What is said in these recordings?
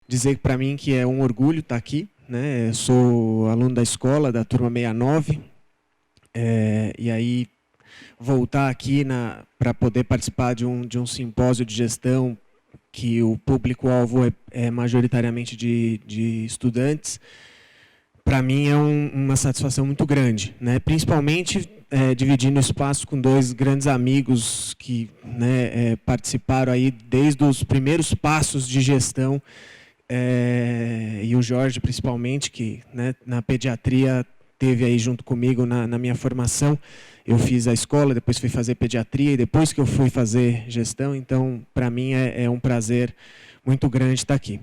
dizer para mim que é um orgulho estar aqui, né? Eu sou aluno da escola, da turma 69, e aí voltar aqui para poder participar de um simpósio de gestão que o público-alvo é majoritariamente de estudantes, para mim é uma satisfação muito grande, né? Principalmente dividindo espaço com dois grandes amigos que, né, participaram aí desde os primeiros passos de gestão, e o Jorge principalmente, que, né, na pediatria teve aí junto comigo na minha formação. Eu fiz a escola, depois fui fazer pediatria e depois que eu fui fazer gestão, então para mim é um prazer muito grande estar aqui.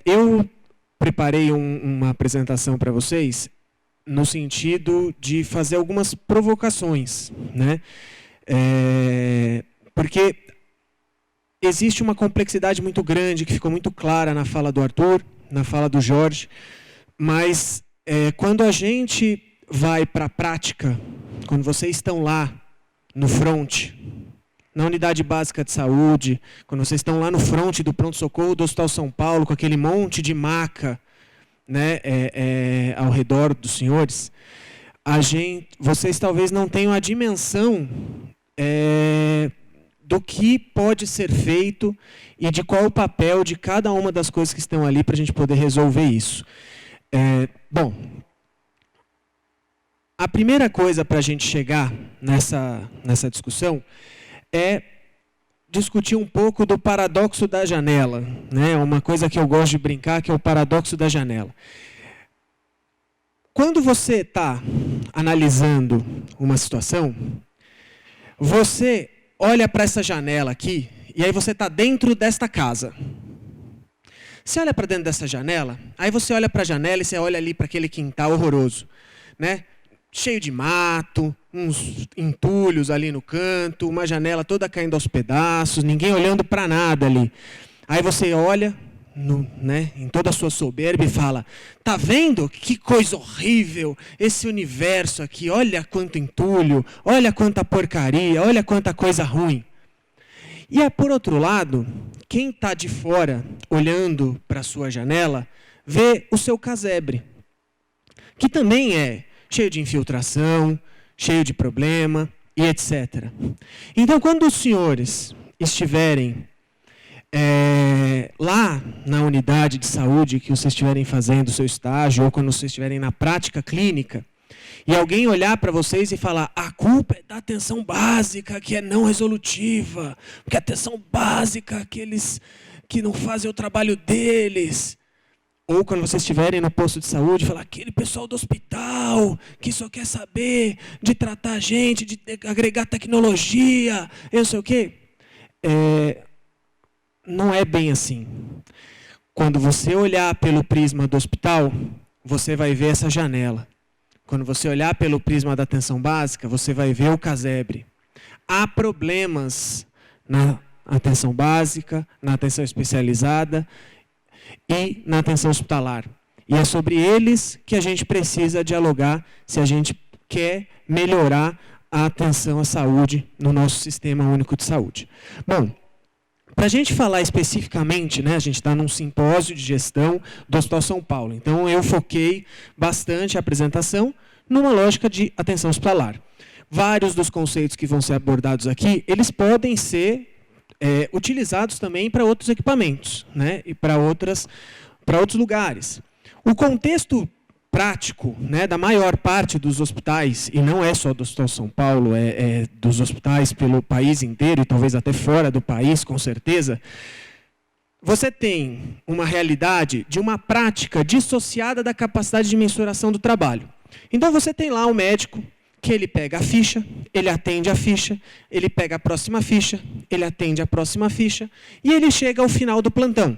Eu preparei uma apresentação para vocês no sentido de fazer algumas provocações, né? Porque existe uma complexidade muito grande que ficou muito clara na fala do Arthur, na fala do Jorge, mas quando a gente vai para a prática, quando vocês estão lá no front, na unidade básica de saúde, quando vocês estão lá no front do pronto-socorro do Hospital São Paulo, com aquele monte de maca, né, ao redor dos senhores, vocês talvez não tenham a dimensão do que pode ser feito e de qual o papel de cada uma das coisas que estão ali para a gente poder resolver isso. Bom, a primeira coisa para a gente chegar nessa discussão é discutir um pouco do paradoxo da janela, né? Uma coisa que eu gosto de brincar, que é o paradoxo da janela. Quando você está analisando uma situação, você olha para essa janela aqui, e aí você está dentro desta casa. Você olha para dentro dessa janela, aí você olha para a janela e você olha ali para aquele quintal horroroso, né? Cheio de mato, uns entulhos ali no canto, uma janela toda caindo aos pedaços, ninguém olhando para nada ali. Aí você olha, né, em toda a sua soberba e fala: tá vendo que coisa horrível esse universo aqui, olha quanto entulho, olha quanta porcaria, olha quanta coisa ruim. E por outro lado, quem está de fora, olhando para a sua janela, vê o seu casebre, que também é cheio de infiltração, cheio de problema e etc. Então, quando os senhores estiverem lá na unidade de saúde que vocês estiverem fazendo o seu estágio, ou quando vocês estiverem na prática clínica, e alguém olhar para vocês e falar: a culpa é da atenção básica, que é não resolutiva, porque a atenção básica, aqueles que não fazem o trabalho deles. Ou quando vocês estiverem no posto de saúde, falar: aquele pessoal do hospital que só quer saber de tratar a gente, de agregar tecnologia, eu não sei o quê. Não é bem assim. Quando você olhar pelo prisma do hospital, você vai ver essa janela. Quando você olhar pelo prisma da atenção básica, você vai ver o casebre. Há problemas na atenção básica, na atenção especializada e na atenção hospitalar. E é sobre eles que a gente precisa dialogar se a gente quer melhorar a atenção à saúde no nosso Sistema Único de Saúde. Bom, para a gente falar especificamente, né, a gente está num simpósio de gestão do Hospital São Paulo. Então, eu foquei bastante a apresentação numa lógica de atenção hospitalar. Vários dos conceitos que vão ser abordados aqui, eles podem ser utilizados também para outros equipamentos, né, e para outros lugares. O contexto prático, né, da maior parte dos hospitais, e não é só do Hospital São Paulo, é dos hospitais pelo país inteiro, e talvez até fora do país, com certeza, você tem uma realidade de uma prática dissociada da capacidade de mensuração do trabalho. Então, você tem lá um médico que ele pega a ficha, ele atende a ficha, ele pega a próxima ficha, ele atende a próxima ficha, e ele chega ao final do plantão,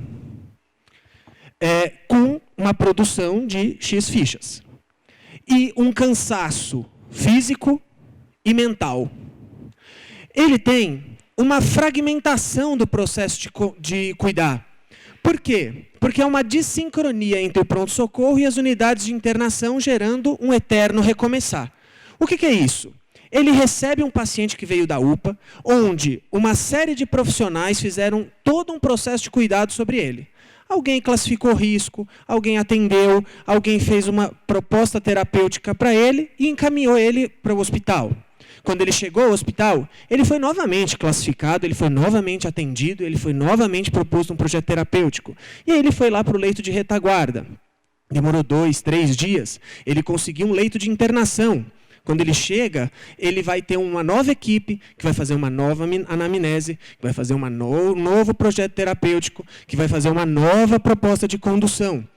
com uma produção de X fichas. E um cansaço físico e mental. Ele tem uma fragmentação do processo de cuidar. Por quê? Porque é uma dissincronia entre o pronto-socorro e as unidades de internação, gerando um eterno recomeçar. O que é isso? Ele recebe um paciente que veio da UPA, onde uma série de profissionais fizeram todo um processo de cuidado sobre ele. Alguém classificou risco, alguém atendeu, alguém fez uma proposta terapêutica para ele e encaminhou ele para o hospital. Quando ele chegou ao hospital, ele foi novamente classificado, ele foi novamente atendido, ele foi novamente proposto um projeto terapêutico. E aí ele foi lá para o leito de retaguarda. Demorou 2, 3 dias. Ele conseguiu um leito de internação. Quando ele chega, ele vai ter uma nova equipe, que vai fazer uma nova anamnese, que vai fazer um novo projeto terapêutico, que vai fazer uma nova proposta de condução.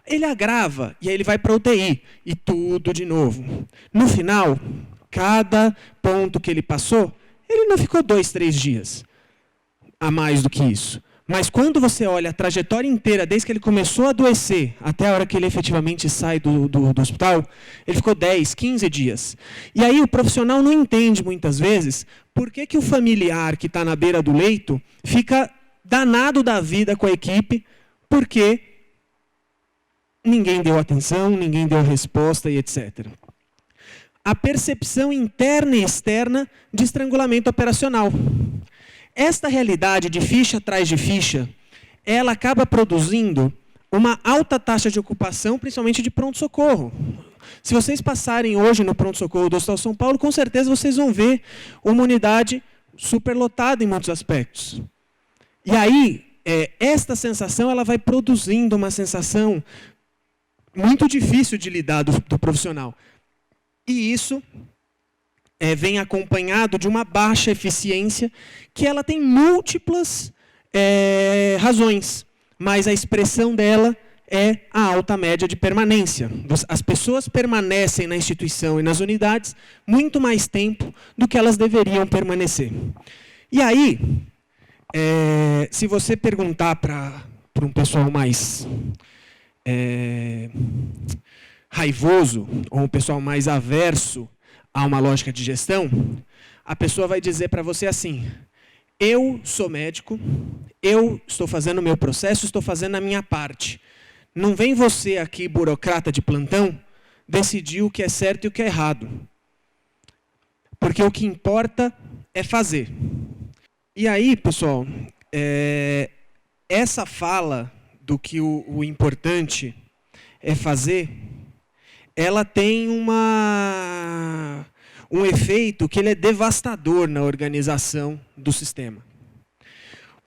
Ele agrava, e aí ele vai para a UTI, e tudo de novo. No final, cada ponto que ele passou, ele não ficou 2, 3 dias a mais do que isso. Mas quando você olha a trajetória inteira, desde que ele começou a adoecer, até a hora que ele efetivamente sai do hospital, ele ficou 10, 15 dias. E aí o profissional não entende, muitas vezes, por que o familiar que está na beira do leito fica danado da vida com a equipe, porque ninguém deu atenção, ninguém deu resposta e etc. A percepção interna e externa de estrangulamento operacional. Esta realidade de ficha atrás de ficha, ela acaba produzindo uma alta taxa de ocupação, principalmente de pronto-socorro. Se vocês passarem hoje no pronto-socorro do Hospital São Paulo, com certeza vocês vão ver uma unidade superlotada em muitos aspectos. E aí, esta sensação ela vai produzindo uma sensação muito difícil de lidar do profissional. E isso vem acompanhado de uma baixa eficiência, que ela tem múltiplas razões, mas a expressão dela é a alta média de permanência. As pessoas permanecem na instituição e nas unidades muito mais tempo do que elas deveriam permanecer. E aí, se você perguntar para um pessoal mais raivoso, ou um pessoal mais averso a uma lógica de gestão, a pessoa vai dizer para você assim: eu sou médico, eu estou fazendo o meu processo, estou fazendo a minha parte. Não vem você aqui, burocrata de plantão, decidir o que é certo e o que é errado. Porque o que importa é fazer. E aí, pessoal, essa fala do que o importante é fazer, ela tem um efeito que ele é devastador na organização do sistema.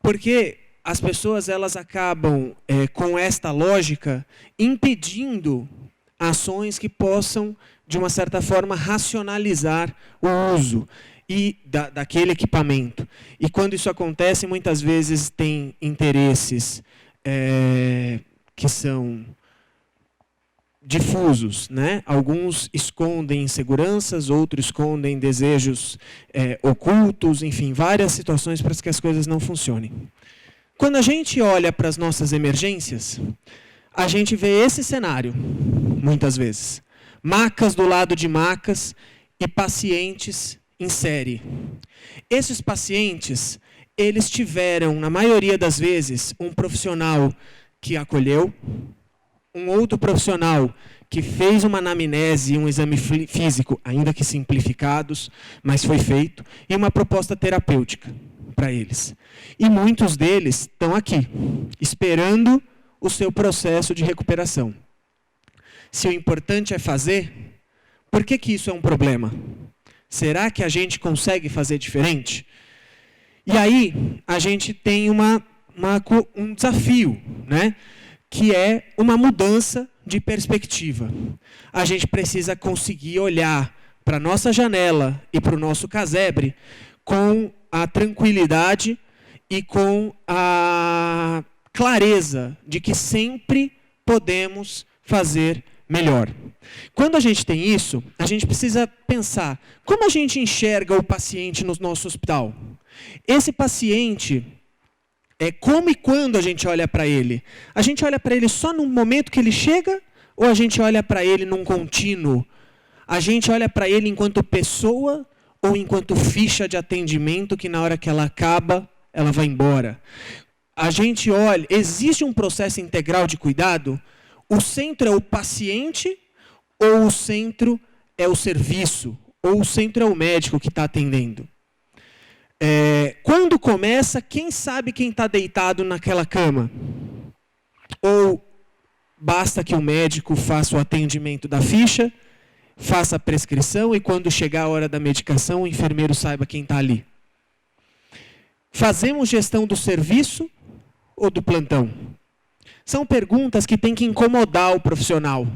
Porque as pessoas elas acabam, com esta lógica, impedindo ações que possam, de uma certa forma, racionalizar o uso daquele equipamento. E quando isso acontece, muitas vezes tem interesses que são difusos, né? Alguns escondem inseguranças, outros escondem desejos ocultos, enfim, várias situações para que as coisas não funcionem. Quando a gente olha para as nossas emergências, a gente vê esse cenário, muitas vezes. Macas do lado de macas e pacientes em série. Esses pacientes, eles tiveram, na maioria das vezes, um profissional que acolheu, um outro profissional que fez uma anamnese e um exame físico, ainda que simplificados, mas foi feito, e uma proposta terapêutica para eles. E muitos deles estão aqui, esperando o seu processo de recuperação. Se o importante é fazer, por que isso é um problema? Será que a gente consegue fazer diferente? E aí, a gente tem um desafio, né? Que é uma mudança de perspectiva. A gente precisa conseguir olhar para a nossa janela e para o nosso casebre com a tranquilidade e com a clareza de que sempre podemos fazer melhor. Quando a gente tem isso, a gente precisa pensar como a gente enxerga o paciente no nosso hospital. Esse paciente, como e quando a gente olha para ele? A gente olha para ele só no momento que ele chega ou a gente olha para ele num contínuo? A gente olha para ele enquanto pessoa ou enquanto ficha de atendimento que na hora que ela acaba, ela vai embora? A gente olha, existe um processo integral de cuidado? O centro é o paciente ou o centro é o serviço? Ou o centro é o médico que está atendendo? Quando começa, quem sabe quem está deitado naquela cama? Ou basta que o médico faça o atendimento da ficha, faça a prescrição e quando chegar a hora da medicação, o enfermeiro saiba quem está ali? Fazemos gestão do serviço ou do plantão? São perguntas que têm que incomodar o profissional,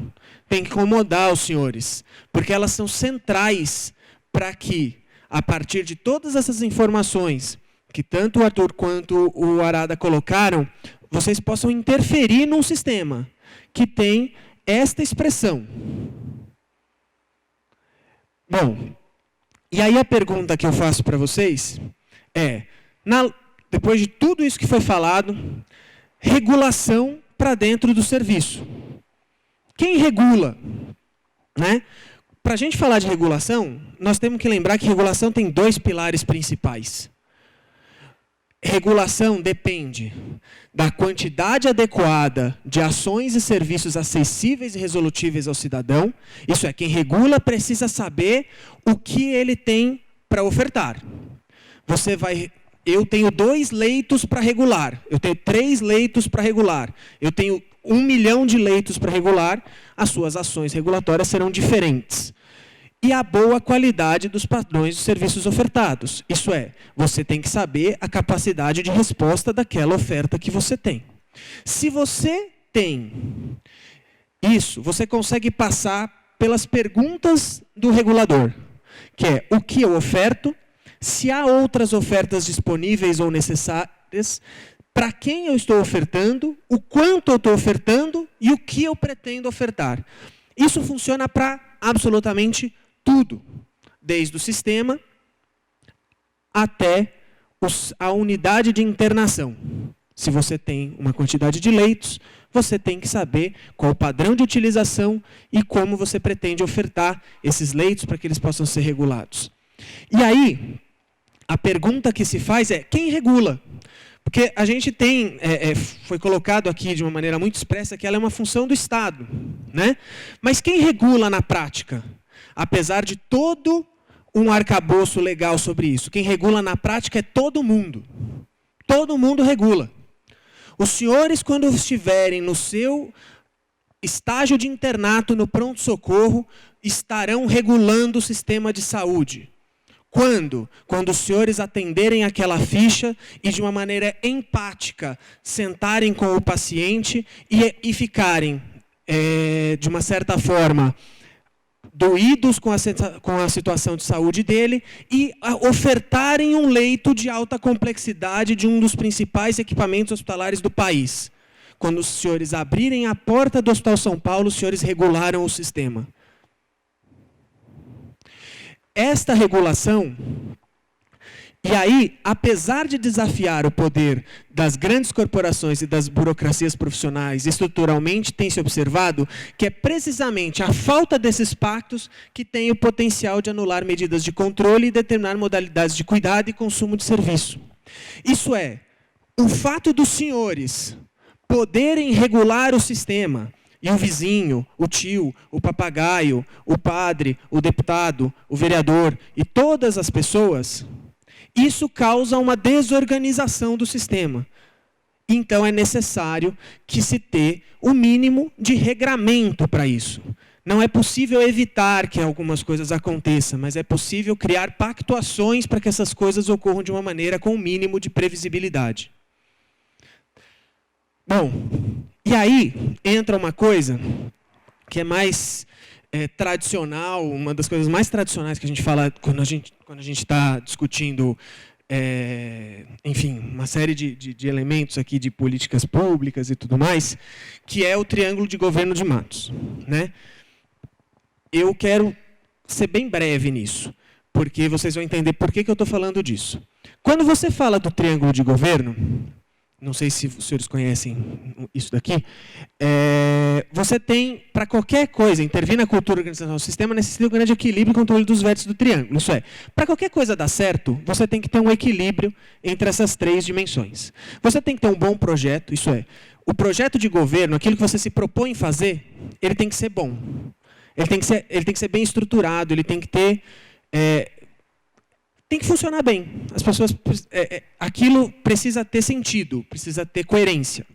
têm que incomodar os senhores, porque elas são centrais para que, a partir de todas essas informações que tanto o Arthur quanto o Arada colocaram, vocês possam interferir num sistema que tem esta expressão. Bom, e aí a pergunta que eu faço para vocês é, depois de tudo isso que foi falado, regulação para dentro do serviço. Quem regula? Né? Para a gente falar de regulação, nós temos que lembrar que regulação tem 2 pilares principais. Regulação depende da quantidade adequada de ações e serviços acessíveis e resolutíveis ao cidadão. Isso é, quem regula precisa saber o que ele tem para ofertar. Eu tenho 2 leitos para regular, eu tenho 3 leitos para regular, eu tenho 1 milhão de leitos para regular, as suas ações regulatórias serão diferentes. E a boa qualidade dos padrões de serviços ofertados. Isso é, você tem que saber a capacidade de resposta daquela oferta que você tem. Se você tem isso, você consegue passar pelas perguntas do regulador, que é o que eu oferto, se há outras ofertas disponíveis ou necessárias, para quem eu estou ofertando, o quanto eu estou ofertando e o que eu pretendo ofertar. Isso funciona para absolutamente tudo, desde o sistema até a unidade de internação. Se você tem uma quantidade de leitos, você tem que saber qual o padrão de utilização e como você pretende ofertar esses leitos para que eles possam ser regulados. E aí, a pergunta que se faz é, quem regula? Porque a gente tem, foi colocado aqui de uma maneira muito expressa que ela é uma função do Estado, né? Mas quem regula na prática? Apesar de todo um arcabouço legal sobre isso, quem regula na prática é todo mundo. Todo mundo regula. Os senhores, quando estiverem no seu estágio de internato no pronto-socorro, estarão regulando o sistema de saúde. Quando? Quando os senhores atenderem aquela ficha e, de uma maneira empática, sentarem com o paciente e ficarem, de uma certa forma, doídos com a situação de saúde dele e ofertarem um leito de alta complexidade de um dos principais equipamentos hospitalares do país. Quando os senhores abrirem a porta do Hospital São Paulo, os senhores regularam o sistema. Esta regulação, e aí, apesar de desafiar o poder das grandes corporações e das burocracias profissionais, estruturalmente tem se observado que é precisamente a falta desses pactos que tem o potencial de anular medidas de controle e determinar modalidades de cuidado e consumo de serviço. Isso é, o fato dos senhores poderem regular o sistema, e o vizinho, o tio, o papagaio, o padre, o deputado, o vereador e todas as pessoas, isso causa uma desorganização do sistema. Então é necessário que se tenha o mínimo de regramento para isso. Não é possível evitar que algumas coisas aconteçam, mas é possível criar pactuações para que essas coisas ocorram de uma maneira com o mínimo de previsibilidade. Bom, e aí entra uma coisa que é mais tradicional, uma das coisas mais tradicionais que a gente fala quando a gente está discutindo, enfim, uma série de elementos aqui de políticas públicas e tudo mais, que é o triângulo de governo de Matos, né? Eu quero ser bem breve nisso, porque vocês vão entender por que eu estou falando disso. Quando você fala do triângulo de governo, não sei se os senhores conhecem isso daqui, você tem, para qualquer coisa, intervir na cultura organizacional do sistema, necessita de um grande equilíbrio e controle dos vértices do triângulo. Isso é, para qualquer coisa dar certo, você tem que ter um equilíbrio entre essas 3 dimensões. Você tem que ter um bom projeto, isso é, o projeto de governo, aquilo que você se propõe fazer, ele tem que ser bom. Ele tem que ser bem estruturado, ele tem que ter... tem que funcionar bem. As pessoas, aquilo precisa ter sentido, precisa ter coerência.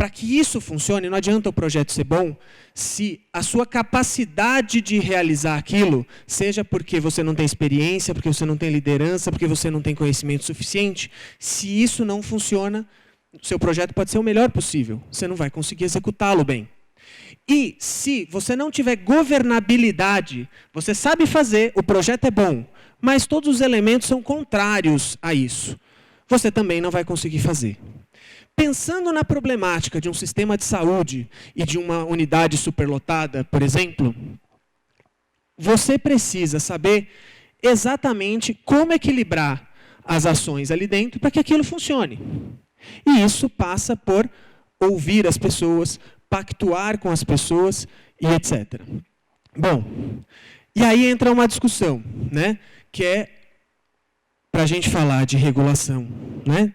para que isso funcione, não adianta o projeto ser bom se a sua capacidade de realizar aquilo, seja porque você não tem experiência, porque você não tem liderança, porque você não tem conhecimento suficiente, se isso não funciona, o seu projeto pode ser o melhor possível, você não vai conseguir executá-lo bem. E se você não tiver governabilidade, você sabe fazer, o projeto é bom, mas todos os elementos são contrários a isso, você também não vai conseguir fazer. Pensando na problemática de um sistema de saúde e de uma unidade superlotada, por exemplo, você precisa saber exatamente como equilibrar as ações ali dentro para que aquilo funcione. E isso passa por ouvir as pessoas, pactuar com as pessoas e etc. Bom, e aí entra uma discussão, né, que é para a gente falar de regulação, né?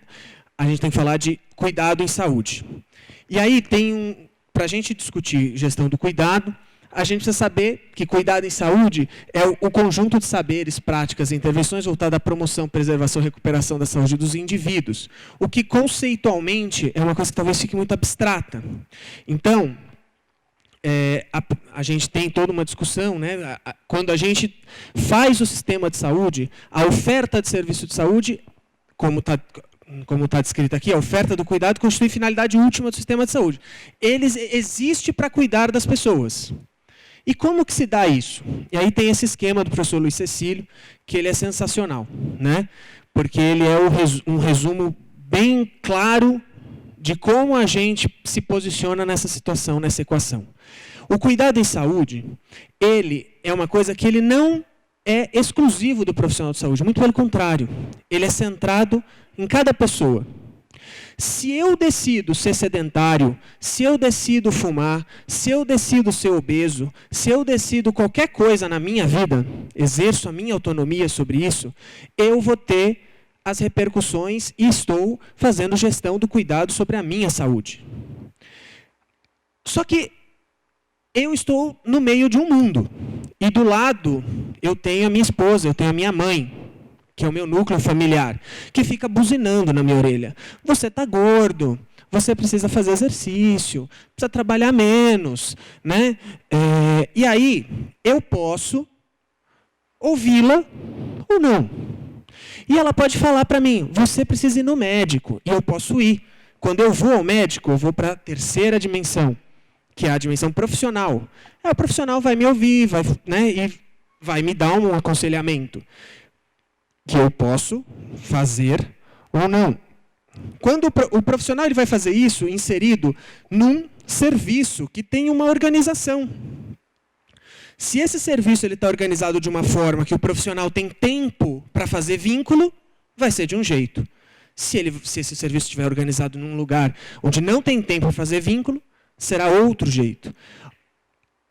A gente tem que falar de cuidado em saúde. E aí para a gente discutir gestão do cuidado, a gente precisa saber que cuidado em saúde é o conjunto de saberes, práticas e intervenções voltadas à promoção, preservação e recuperação da saúde dos indivíduos. O que conceitualmente é uma coisa que talvez fique muito abstrata. Então, a gente tem toda uma discussão, né? Quando a gente faz o sistema de saúde, a oferta de serviço de saúde, como está descrito aqui, a oferta do cuidado constitui finalidade última do sistema de saúde. Ele existe para cuidar das pessoas. E como que se dá isso? E aí tem esse esquema do professor Luiz Cecílio, que ele é sensacional, né? Porque ele é um resumo bem claro de como a gente se posiciona nessa situação, nessa equação. O cuidado em saúde, ele é uma coisa que ele não é exclusivo do profissional de saúde, muito pelo contrário. Ele é centrado em cada pessoa. Se eu decido ser sedentário, se eu decido fumar, se eu decido ser obeso, se eu decido qualquer coisa na minha vida, exerço a minha autonomia sobre isso, eu vou ter as repercussões e estou fazendo gestão do cuidado sobre a minha saúde. Só que eu estou no meio de um mundo. E do lado eu tenho a minha esposa, eu tenho a minha mãe, que é o meu núcleo familiar, que fica buzinando na minha orelha. Você está gordo, você precisa fazer exercício, precisa trabalhar menos, né? E aí eu posso ouvi-la ou não. E ela pode falar para mim, você precisa ir no médico, e eu posso ir. Quando eu vou ao médico, eu vou para a terceira dimensão, que é a dimensão profissional. O profissional vai me ouvir, e vai me dar um aconselhamento que eu posso fazer ou não. Quando o profissional ele vai fazer isso inserido num serviço que tem uma organização. Se esse serviço está organizado de uma forma que o profissional tem tempo para fazer vínculo, vai ser de um jeito. Se esse serviço estiver organizado num lugar onde não tem tempo para fazer vínculo, será outro jeito.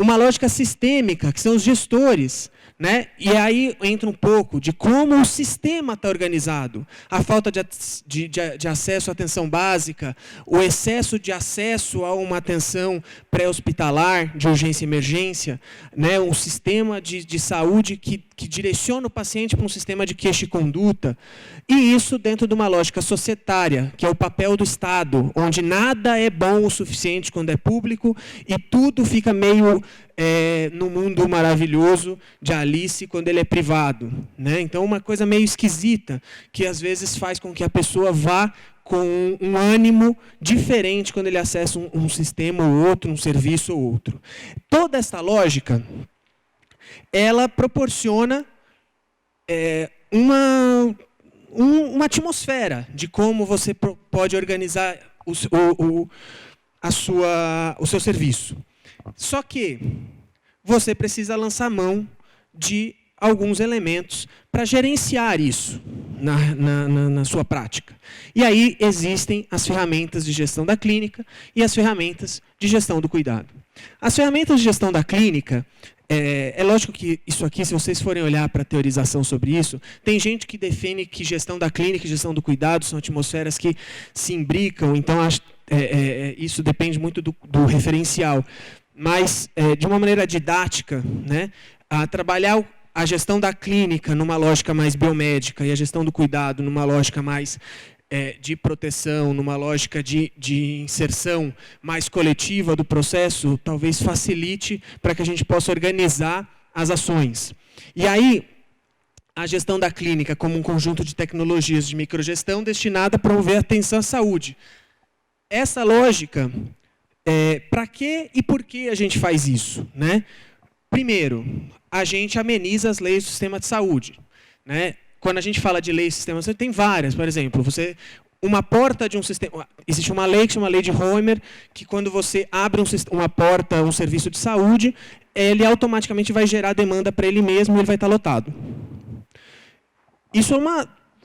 Uma lógica sistêmica, que são os gestores, né? E aí entra um pouco de como o sistema está organizado. A falta de acesso à atenção básica, o excesso de acesso a uma atenção pré-hospitalar, de urgência e emergência, né? Um sistema de saúde que direciona o paciente para um sistema de queixa e conduta. E isso dentro de uma lógica societária, que é o papel do Estado, onde nada é bom o suficiente quando é público e tudo fica meio no mundo maravilhoso de Alice quando ele é privado, né? Então, uma coisa meio esquisita, que às vezes faz com que a pessoa vá com um ânimo diferente quando ele acessa um sistema ou outro, um serviço ou outro. Toda essa lógica, ela proporciona uma atmosfera de como você pode organizar o seu serviço. Só que você precisa lançar mão de alguns elementos para gerenciar isso na sua prática. E aí existem as ferramentas de gestão da clínica e as ferramentas de gestão do cuidado. As ferramentas de gestão da clínica, é lógico que isso aqui, se vocês forem olhar para a teorização sobre isso, tem gente que define que gestão da clínica e gestão do cuidado são atmosferas que se imbricam, então isso depende muito do referencial. Mas, de uma maneira didática, né, trabalhar a gestão da clínica numa lógica mais biomédica e a gestão do cuidado numa lógica mais de proteção, numa lógica de inserção mais coletiva do processo, talvez facilite para que a gente possa organizar as ações. E aí, a gestão da clínica como um conjunto de tecnologias de microgestão destinada a promover a atenção à saúde. Essa lógica, para que e por que a gente faz isso, né? Primeiro, a gente ameniza as leis do sistema de saúde, né? Quando a gente fala de leis do sistema de saúde, tem várias. Por exemplo, uma porta de um sistema... Existe uma lei que chama Lei de Homer, que quando você abre uma porta, um serviço de saúde, ele automaticamente vai gerar demanda para ele mesmo e ele vai estar lotado. Isso é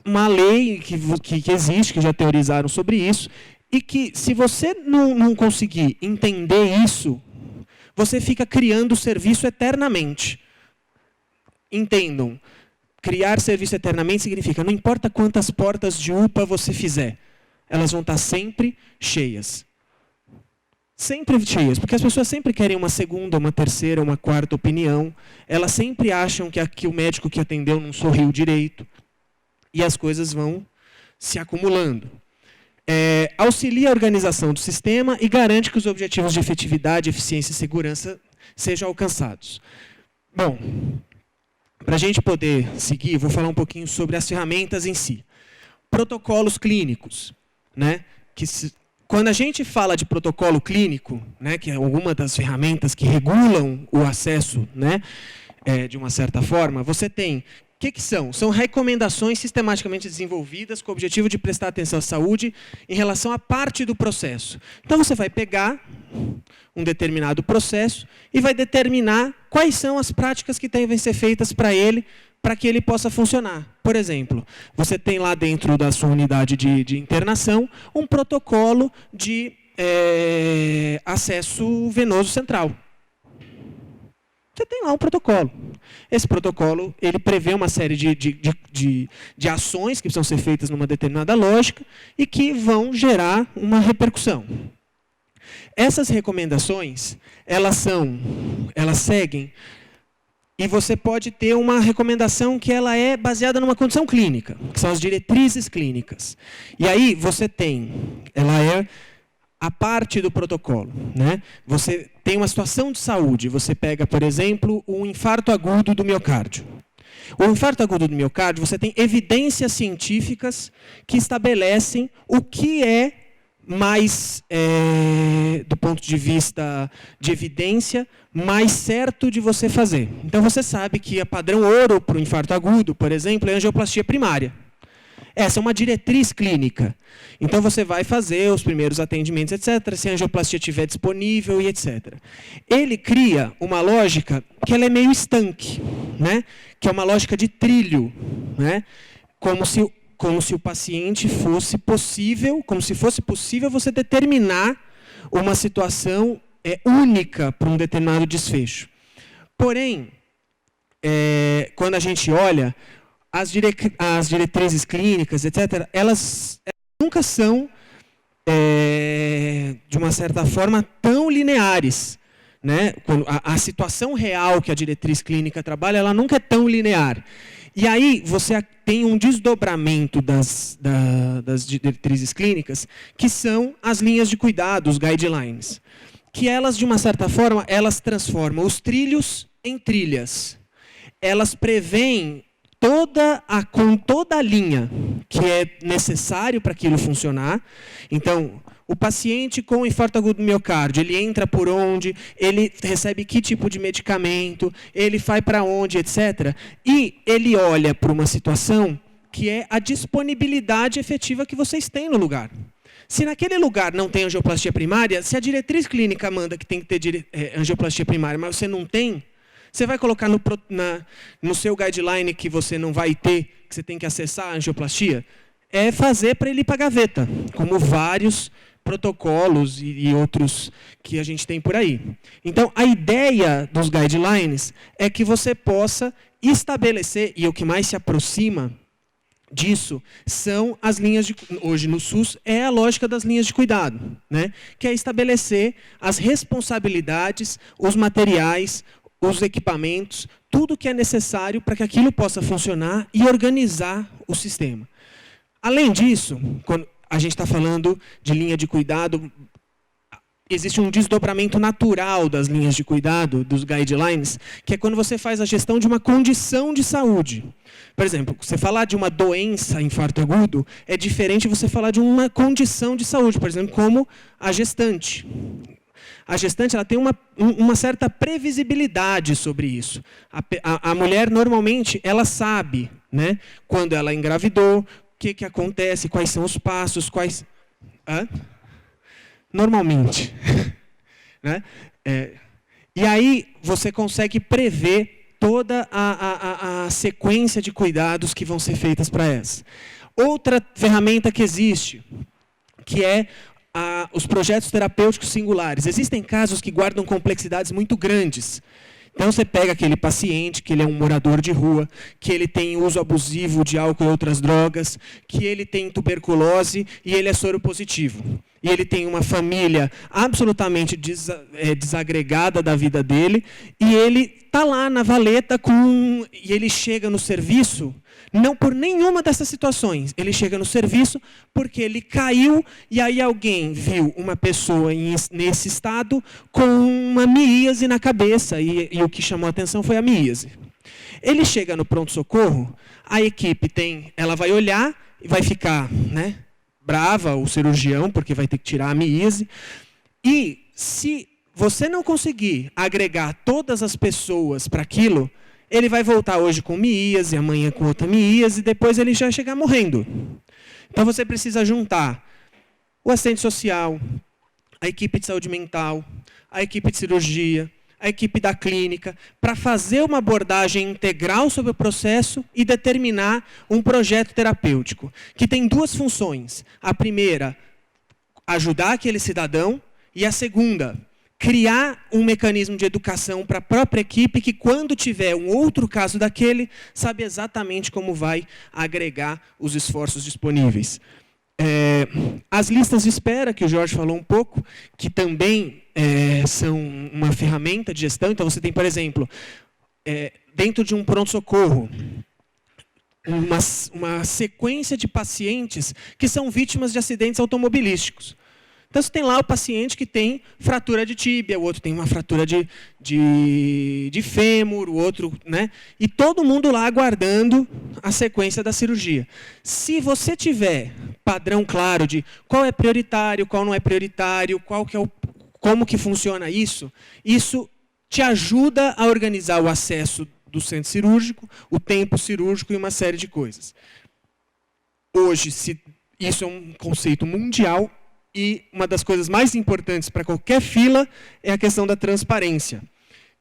uma lei que existe, que já teorizaram sobre isso, e que, se você não conseguir entender isso, você fica criando o serviço eternamente. Entendam. Criar serviço eternamente significa, não importa quantas portas de UPA você fizer, elas vão estar sempre cheias. Sempre cheias, porque as pessoas sempre querem uma segunda, uma terceira, uma quarta opinião. Elas sempre acham que o médico que atendeu não sorriu direito. E as coisas vão se acumulando. Auxilia a organização do sistema e garante que os objetivos de efetividade, eficiência e segurança sejam alcançados. Bom, para a gente poder seguir, vou falar um pouquinho sobre as ferramentas em si. Protocolos clínicos, né? Quando a gente fala de protocolo clínico, né, que é alguma das ferramentas que regulam o acesso, né, de uma certa forma, você tem... O que são? São recomendações sistematicamente desenvolvidas com o objetivo de prestar atenção à saúde em relação à parte do processo. Então, você vai pegar um determinado processo e vai determinar quais são as práticas que devem ser feitas para que ele possa funcionar. Por exemplo, você tem lá dentro da sua unidade de internação um protocolo de acesso venoso central. Você tem lá um protocolo. Esse protocolo ele prevê uma série de ações que precisam ser feitas numa determinada lógica e que vão gerar uma repercussão. Essas recomendações, elas seguem, e você pode ter uma recomendação que ela é baseada numa condição clínica, que são as diretrizes clínicas. E aí ela é a parte do protocolo, né? Você tem uma situação de saúde, você pega, por exemplo, um infarto agudo do miocárdio. O infarto agudo do miocárdio, você tem evidências científicas que estabelecem o que é mais, do ponto de vista de evidência, mais certo de você fazer. Então, você sabe que a padrão ouro para o infarto agudo, por exemplo, é a angioplastia primária. Essa é uma diretriz clínica. Então, você vai fazer os primeiros atendimentos, etc., se a angioplastia estiver disponível e etc. Ele cria uma lógica que ela é meio estanque, né? Que é uma lógica de trilho, né? Como se o paciente fosse possível você determinar uma situação única para um determinado desfecho. Porém, quando a gente olha, as diretrizes clínicas, etc., elas nunca são, de uma certa forma, tão lineares. Né? A situação real que a diretriz clínica trabalha, ela nunca é tão linear. E aí você tem um desdobramento das diretrizes clínicas, que são as linhas de cuidado, os guidelines. Que elas, de uma certa forma, elas transformam os trilhos em trilhas. Elas prevêem com toda a linha que é necessário para aquilo funcionar. Então, o paciente com infarto agudo do miocárdio, ele entra por onde, ele recebe que tipo de medicamento, ele vai para onde, etc. E ele olha para uma situação que é a disponibilidade efetiva que vocês têm no lugar. Se naquele lugar não tem angioplastia primária, se a diretriz clínica manda que tem que ter angioplastia primária, mas você não tem, você vai colocar no seu guideline que você não vai ter, que você tem que acessar a angioplastia? É fazer para ele ir para a gaveta, como vários protocolos e outros que a gente tem por aí. Então, a ideia dos guidelines é que você possa estabelecer, e o que mais se aproxima disso são as linhas de... Hoje no SUS é a lógica das linhas de cuidado, né? Que é estabelecer as responsabilidades, os materiais, os equipamentos, tudo que é necessário para que aquilo possa funcionar e organizar o sistema. Além disso, quando a gente está falando de linha de cuidado, existe um desdobramento natural das linhas de cuidado, dos guidelines, que é quando você faz a gestão de uma condição de saúde. Por exemplo, você falar de uma doença, infarto agudo, é diferente de você falar de uma condição de saúde, por exemplo, como a gestante. A gestante ela tem uma certa previsibilidade sobre isso. A mulher, normalmente, ela sabe, né, quando ela engravidou, o que acontece, quais são os passos, quais... Normalmente. Né? E aí você consegue prever toda a sequência de cuidados que vão ser feitas para essa. Outra ferramenta que existe, que é os projetos terapêuticos singulares. Existem casos que guardam complexidades muito grandes. Então, você pega aquele paciente, que ele é um morador de rua, que ele tem uso abusivo de álcool e outras drogas, que ele tem tuberculose e ele é soropositivo. E ele tem uma família absolutamente desagregada da vida dele, e ele está lá na valeta e ele chega no serviço, não por nenhuma dessas situações. Ele chega no serviço porque ele caiu e aí alguém viu uma pessoa nesse estado com uma miíase na cabeça e o que chamou a atenção foi a miíase. Ele chega no pronto-socorro, a equipe ela vai olhar e vai ficar, né, brava, o cirurgião, porque vai ter que tirar a miíase. E se você não conseguir agregar todas as pessoas para aquilo, ele vai voltar hoje com miíase, amanhã com outra miíase, e depois ele já vai chegar morrendo. Então você precisa juntar o assistente social, a equipe de saúde mental, a equipe de cirurgia, a equipe da clínica, para fazer uma abordagem integral sobre o processo e determinar um projeto terapêutico, que tem duas funções. A primeira, ajudar aquele cidadão, e a segunda, criar um mecanismo de educação para a própria equipe que, quando tiver um outro caso daquele, sabe exatamente como vai agregar os esforços disponíveis. As listas de espera, que o Jorge falou um pouco, que também são uma ferramenta de gestão. Então, você tem, por exemplo, dentro de um pronto-socorro, uma sequência de pacientes que são vítimas de acidentes automobilísticos. Então, você tem lá o paciente que tem fratura de tíbia, o outro tem uma fratura de fêmur, o outro, né? E todo mundo lá aguardando a sequência da cirurgia. Se você tiver padrão claro de qual é prioritário, qual não é prioritário, como que funciona isso te ajuda a organizar o acesso do centro cirúrgico, o tempo cirúrgico e uma série de coisas. Hoje, isso é um conceito mundial. E uma das coisas mais importantes para qualquer fila é a questão da transparência.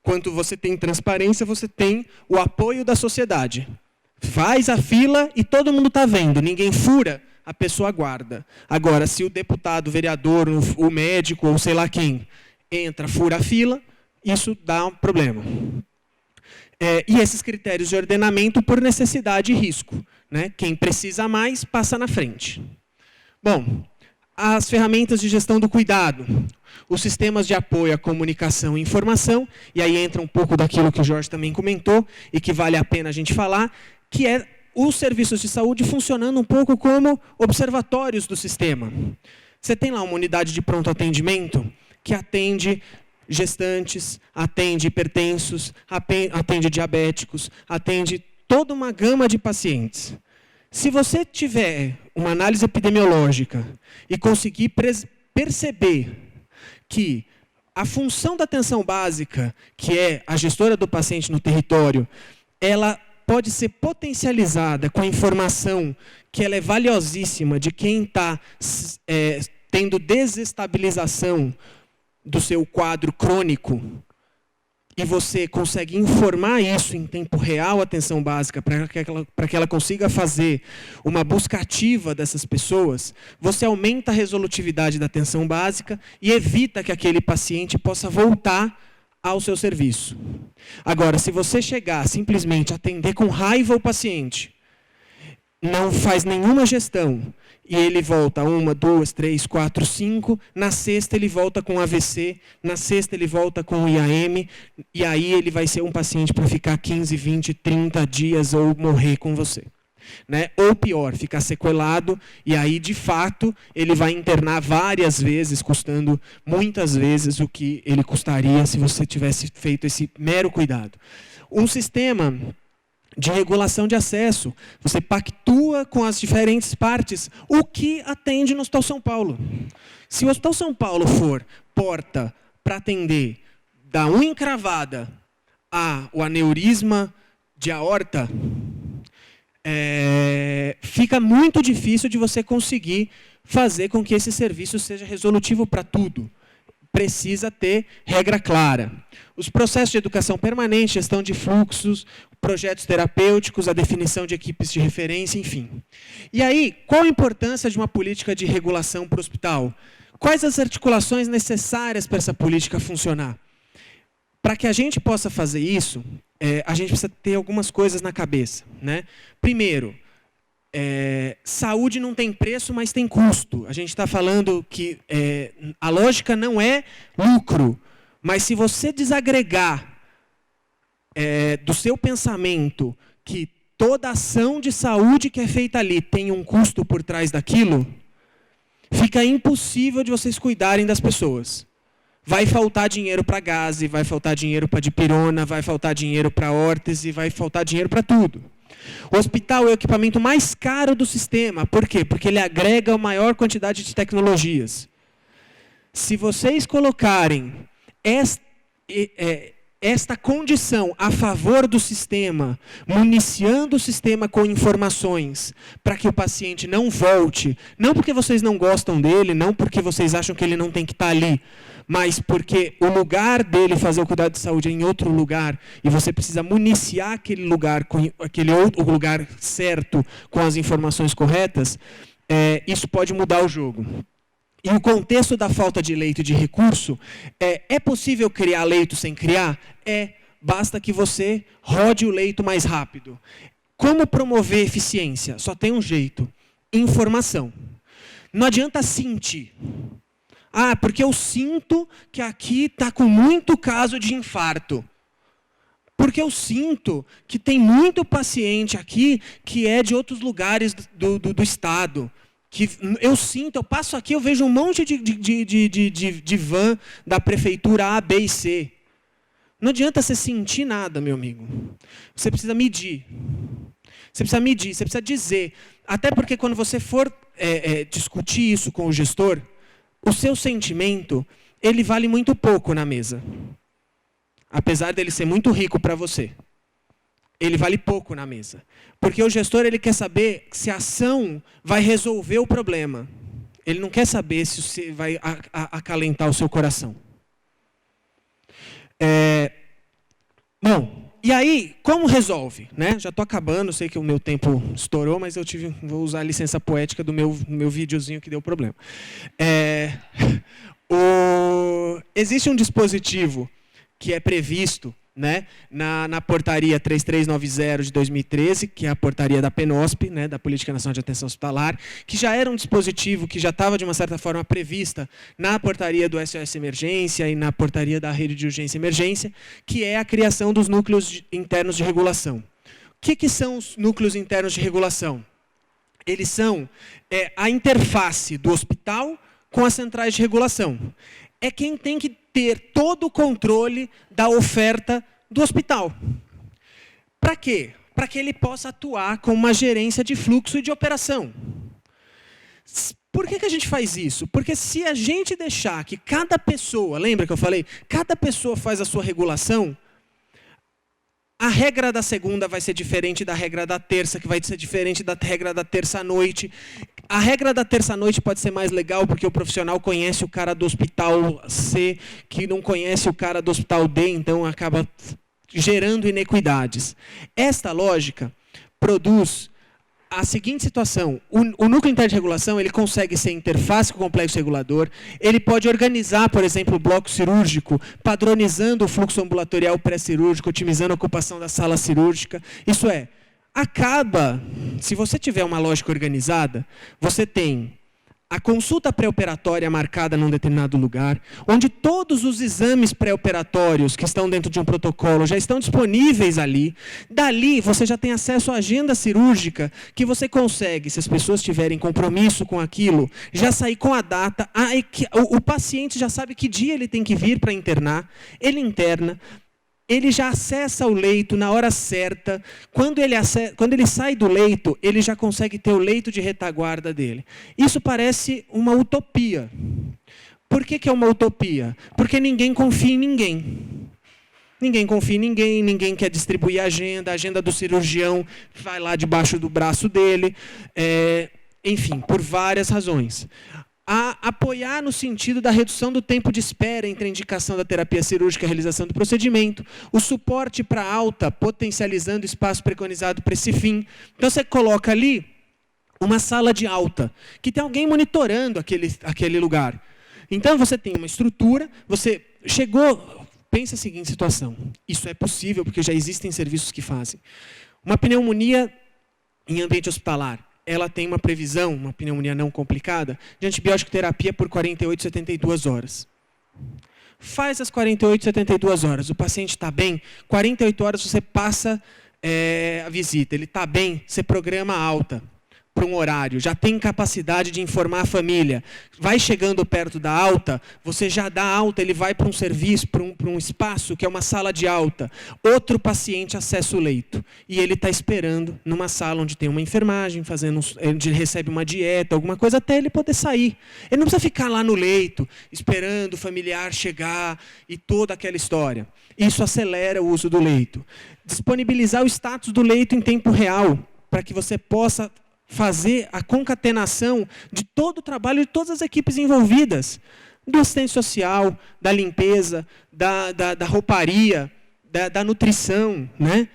Quando você tem transparência, você tem o apoio da sociedade. Faz a fila e todo mundo está vendo. Ninguém fura, a pessoa aguarda. Agora, se o deputado, o vereador, o médico ou sei lá quem entra, fura a fila, isso dá um problema. E esses critérios de ordenamento por necessidade e risco, né? Quem precisa mais, passa na frente. Bom, as ferramentas de gestão do cuidado, os sistemas de apoio à comunicação e informação, e aí entra um pouco daquilo que o Jorge também comentou, e que vale a pena a gente falar, que é os serviços de saúde funcionando um pouco como observatórios do sistema. Você tem lá uma unidade de pronto atendimento que atende gestantes, atende hipertensos, atende diabéticos, atende toda uma gama de pacientes. Se você tiver uma análise epidemiológica e conseguir perceber que a função da atenção básica, que é a gestora do paciente no território, ela pode ser potencializada com a informação que ela é valiosíssima de quem está tendo desestabilização do seu quadro crônico, e você consegue informar isso em tempo real, a atenção básica, para que ela consiga fazer uma busca ativa dessas pessoas, você aumenta a resolutividade da atenção básica e evita que aquele paciente possa voltar ao seu serviço. Agora, se você chegar simplesmente atender com raiva o paciente, não faz nenhuma gestão, e ele volta 1, 2, 3, 4, 5, na sexta ele volta com AVC, na sexta ele volta com IAM, e aí ele vai ser um paciente para ficar 15, 20, 30 dias ou morrer com você. né? Ou pior, ficar sequelado, e aí, de fato, ele vai internar várias vezes, custando muitas vezes o que ele custaria se você tivesse feito esse mero cuidado. Um sistema de regulação de acesso. Você pactua com as diferentes partes, o que atende no Hospital São Paulo. Se o Hospital São Paulo for porta para atender da unha encravada ao aneurisma de aorta, fica muito difícil de você conseguir fazer com que esse serviço seja resolutivo para tudo. Precisa ter regra clara. Os processos de educação permanente, gestão de fluxos, projetos terapêuticos, a definição de equipes de referência, enfim. E aí, qual a importância de uma política de regulação para o hospital? Quais as articulações necessárias para essa política funcionar? Para que a gente possa fazer isso, a gente precisa ter algumas coisas na cabeça, né? Primeiro, saúde não tem preço, mas tem custo. A gente está falando que a lógica não é lucro, mas se você desagregar do seu pensamento que toda ação de saúde que é feita ali tem um custo por trás daquilo, fica impossível de vocês cuidarem das pessoas. Vai faltar dinheiro para gás, vai faltar dinheiro para dipirona, vai faltar dinheiro para órtese, vai faltar dinheiro para tudo. O hospital é o equipamento mais caro do sistema. Por quê? Porque ele agrega a maior quantidade de tecnologias. Se vocês colocarem esta condição a favor do sistema, municiando o sistema com informações para que o paciente não volte, não porque vocês não gostam dele, não porque vocês acham que ele não tem que estar ali, mas porque o lugar dele fazer o cuidado de saúde é em outro lugar e você precisa municiar aquele lugar, aquele outro lugar certo com as informações corretas, isso pode mudar o jogo. E o contexto da falta de leito e de recurso, é possível criar leito sem criar? Basta que você rode o leito mais rápido. Como promover eficiência? Só tem um jeito: informação. Não adianta sentir. Porque eu sinto que aqui está com muito caso de infarto. Porque eu sinto que tem muito paciente aqui que é de outros lugares do estado. Que eu sinto, eu passo aqui, eu vejo um monte de van da prefeitura A, B e C. Não adianta você sentir nada, meu amigo. Você precisa medir. Você precisa medir, você precisa dizer. Até porque quando você for discutir isso com o gestor, o seu sentimento, ele vale muito pouco na mesa. Apesar dele ser muito rico para você. Ele vale pouco na mesa. Porque o gestor ele quer saber se a ação vai resolver o problema. Ele não quer saber se você vai acalentar o seu coração. Bom, e aí, como resolve? Né? Já estou acabando, sei que o meu tempo estourou, mas vou usar a licença poética do meu videozinho que deu problema. Existe um dispositivo que é previsto, né, na portaria 3390 de 2013, que é a portaria da PNOSP, né, da Política Nacional de Atenção Hospitalar, que já era um dispositivo que já estava, de uma certa forma, prevista na portaria do SOS Emergência e na portaria da Rede de Urgência e Emergência, que é a criação dos núcleos internos de regulação. O que são os núcleos internos de regulação? Eles são a interface do hospital com as centrais de regulação. É quem tem que ter todo o controle da oferta do hospital. Para quê? Para que ele possa atuar com uma gerência de fluxo e de operação. Por que a gente faz isso? Porque se a gente deixar que cada pessoa, lembra que eu falei? Cada pessoa faz a sua regulação, a regra da segunda vai ser diferente da regra da terça, que vai ser diferente da regra da terça-noite. A regra da terça-noite pode ser mais legal porque o profissional conhece o cara do hospital C, que não conhece o cara do hospital D, então acaba gerando inequidades. Esta lógica produz a seguinte situação: o núcleo interno de regulação ele consegue ser interface com o complexo regulador, ele pode organizar, por exemplo, o bloco cirúrgico, padronizando o fluxo ambulatorial pré-cirúrgico, otimizando a ocupação da sala cirúrgica. Isso se você tiver uma lógica organizada, você tem a consulta pré-operatória marcada num determinado lugar, onde todos os exames pré-operatórios que estão dentro de um protocolo já estão disponíveis ali. Dali, você já tem acesso à agenda cirúrgica, que você consegue, se as pessoas tiverem compromisso com aquilo, já sair com a data, o paciente já sabe que dia ele tem que vir para internar, ele interna, ele já acessa o leito na hora certa. Quando ele sai do leito, ele já consegue ter o leito de retaguarda dele. Isso parece uma utopia. Por que é uma utopia? Porque ninguém confia em ninguém. Ninguém confia em ninguém, ninguém quer distribuir a agenda do cirurgião vai lá debaixo do braço dele. Enfim, por várias razões. Apoiar no sentido da redução do tempo de espera entre a indicação da terapia cirúrgica e a realização do procedimento, o suporte para alta, potencializando o espaço preconizado para esse fim. Então, você coloca ali uma sala de alta, que tem alguém monitorando aquele lugar. Então, você tem uma estrutura, você chegou... Pensa a seguinte situação, isso é possível, porque já existem serviços que fazem. Uma pneumonia em ambiente hospitalar, ela tem uma previsão, uma pneumonia não complicada, de antibiótico terapia por 48, 72 horas. Faz as 48, 72 horas, o paciente está bem, 48 horas você passa a visita, ele está bem, você programa alta para um horário, já tem capacidade de informar a família. Vai chegando perto da alta, você já dá alta, ele vai para um serviço, para um espaço que é uma sala de alta. Outro paciente acessa o leito e ele está esperando numa sala onde tem uma enfermagem, onde ele recebe uma dieta, alguma coisa, até ele poder sair. Ele não precisa ficar lá no leito, esperando o familiar chegar e toda aquela história. Isso acelera o uso do leito. Disponibilizar o status do leito em tempo real, para que você possa fazer a concatenação de todo o trabalho de todas as equipes envolvidas, do assistente social, da limpeza, da rouparia, da nutrição, né?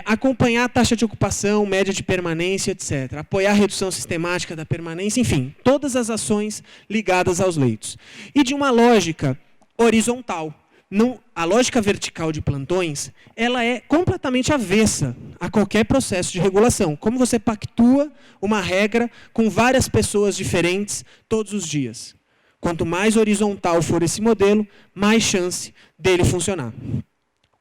Acompanhar a taxa de ocupação, média de permanência, etc. Apoiar a redução sistemática da permanência, enfim, todas as ações ligadas aos leitos. E de uma lógica horizontal. A lógica vertical de plantões, ela é completamente avessa a qualquer processo de regulação. Como você pactua uma regra com várias pessoas diferentes todos os dias. Quanto mais horizontal for esse modelo, mais chance dele funcionar.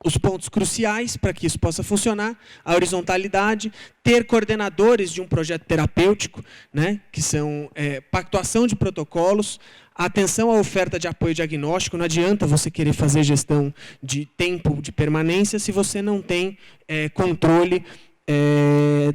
Os pontos cruciais para que isso possa funcionar, a horizontalidade, ter coordenadores de um projeto terapêutico, né, que são pactuação de protocolos, atenção à oferta de apoio diagnóstico. Não adianta você querer fazer gestão de tempo de permanência se você não tem controle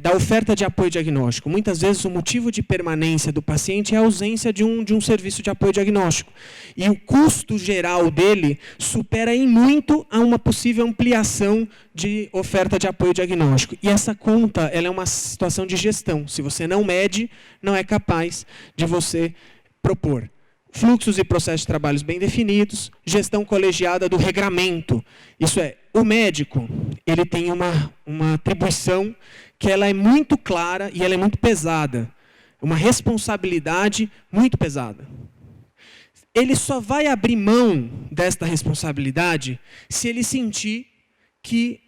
da oferta de apoio diagnóstico. Muitas vezes o motivo de permanência do paciente é a ausência de um serviço de apoio diagnóstico. E o custo geral dele supera em muito a uma possível ampliação de oferta de apoio diagnóstico. E essa conta, ela é uma situação de gestão. Se você não mede, não é capaz de você propor. Fluxos e processos de trabalhos bem definidos, gestão colegiada do regramento. Isso é, o médico, ele tem uma atribuição que ela é muito clara e ela é muito pesada. Uma responsabilidade muito pesada. Ele só vai abrir mão desta responsabilidade se ele sentir que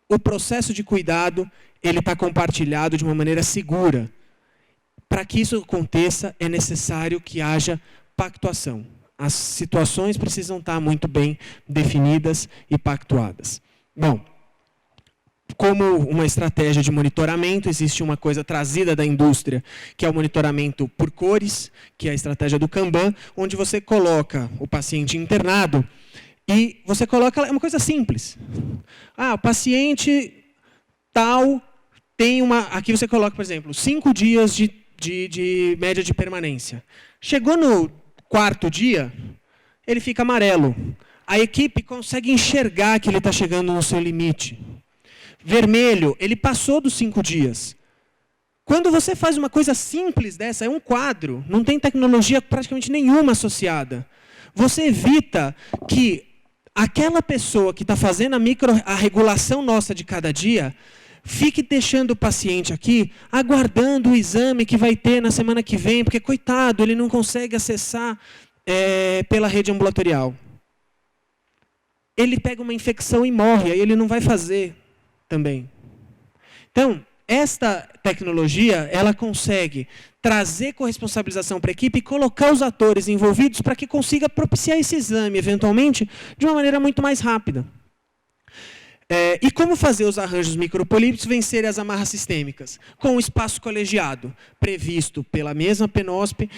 o processo de cuidado ele está compartilhado de uma maneira segura. Para que isso aconteça, é necessário que haja pactuação. As situações precisam estar muito bem definidas e pactuadas. Bom, como uma estratégia de monitoramento, existe uma coisa trazida da indústria, que é o monitoramento por cores, que é a estratégia do Kanban, onde você coloca o paciente internado e você coloca... É uma coisa simples. O paciente tal tem uma... Aqui você coloca, por exemplo, 5 dias de média de permanência. Chegou no 4º dia, ele fica amarelo. A equipe consegue enxergar que ele está chegando no seu limite. Vermelho, ele passou dos 5 dias. Quando você faz uma coisa simples dessa, é um quadro, não tem tecnologia praticamente nenhuma associada. Você evita que aquela pessoa que está fazendo a regulação nossa de cada dia fique deixando o paciente aqui, aguardando o exame que vai ter na semana que vem, porque, coitado, ele não consegue acessar pela rede ambulatorial. Ele pega uma infecção e morre, aí ele não vai fazer também. Então, esta tecnologia, ela consegue trazer corresponsabilização para a equipe e colocar os atores envolvidos para que consiga propiciar esse exame, eventualmente, de uma maneira muito mais rápida. E como fazer os arranjos micropolípticos vencerem as amarras sistêmicas? Com o espaço colegiado, previsto pela mesma PNOSP,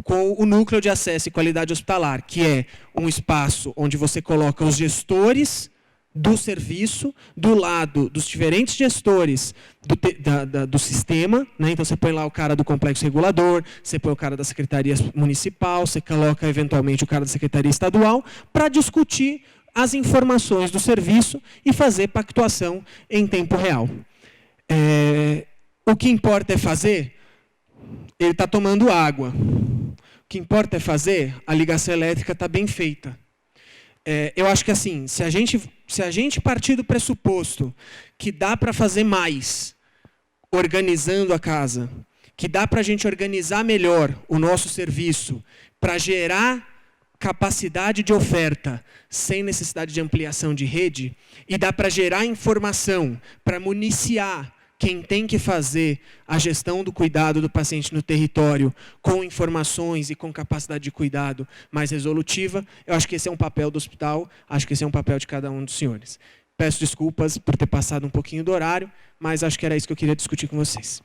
com o núcleo de acesso e qualidade hospitalar, que é um espaço onde você coloca os gestores do serviço do lado dos diferentes gestores do sistema, né? Então você põe lá o cara do complexo regulador, você põe o cara da secretaria municipal, você coloca eventualmente o cara da secretaria estadual, para discutir as informações do serviço e fazer pactuação em tempo real. O que importa é fazer? Ele está tomando água. O que importa é fazer? A ligação elétrica está bem feita. Eu acho que assim, se a gente partir do pressuposto que dá para fazer mais organizando a casa, que dá para a gente organizar melhor o nosso serviço para gerar capacidade de oferta sem necessidade de ampliação de rede, e dá para gerar informação para municiar quem tem que fazer a gestão do cuidado do paciente no território com informações e com capacidade de cuidado mais resolutiva, eu acho que esse é um papel do hospital, acho que esse é um papel de cada um dos senhores. Peço desculpas por ter passado um pouquinho do horário, mas acho que era isso que eu queria discutir com vocês.